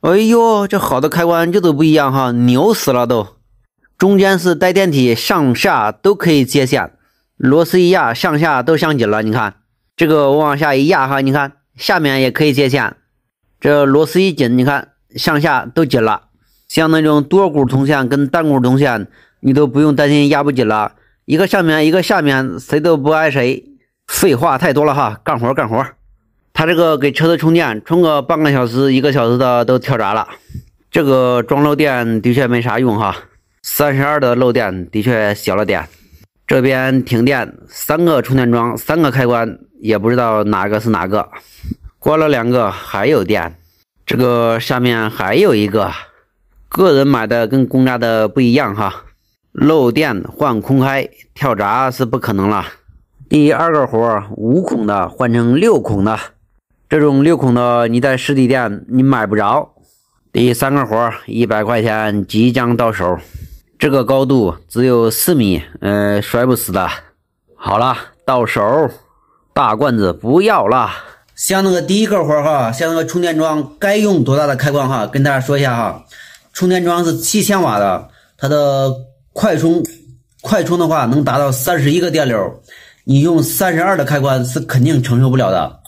哎呦，这好的开关这都不一样哈，牛死了都！中间是带电梯，上下都可以接线，螺丝一压，上下都上紧了。你看这个我往下一压哈，你看下面也可以接线，这螺丝一紧，你看上下都紧了。像那种多股铜线跟单股铜线，你都不用担心压不紧了，一个上面一个下面，谁都不挨谁。废话太多了哈，干活干活。它这个给车子充电，充个半个小时、1个小时的都跳闸了。这个装漏电的确没啥用哈，32的漏电的确小了点。这边停电，3个充电桩，3个开关，也不知道哪个是哪个。关了2个还有电，这个下面还有一个。个人买的跟公家的不一样哈，漏电换空开，跳闸是不可能了。第2个活5孔的换成6孔的。这种6孔的你在实体店你买不着。第3个活100块钱即将到手，这个高度只有4米，摔不死的。好了，到手，大罐子不要了。像那个第1个活哈，像那个充电桩该用多大的开关哈，跟大家说一下哈。充电桩是7000瓦的，它的快充的话能达到31个电流，你用32的开关是肯定承受不了的。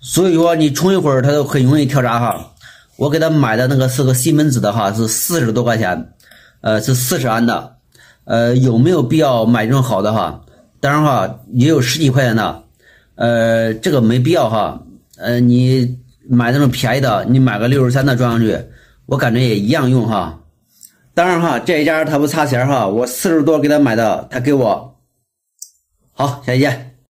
所以说你充一会儿它都很容易跳闸哈。我给他买的那个是个西门子的哈，是40多块钱，是40安的。有没有必要买这种好的哈？当然哈，也有10几块钱的，这个没必要哈。你买那种便宜的，你买个63的装上去，我感觉也一样用哈。当然哈，这一家他不差钱哈，我40多给他买的，他给我。好，下期见。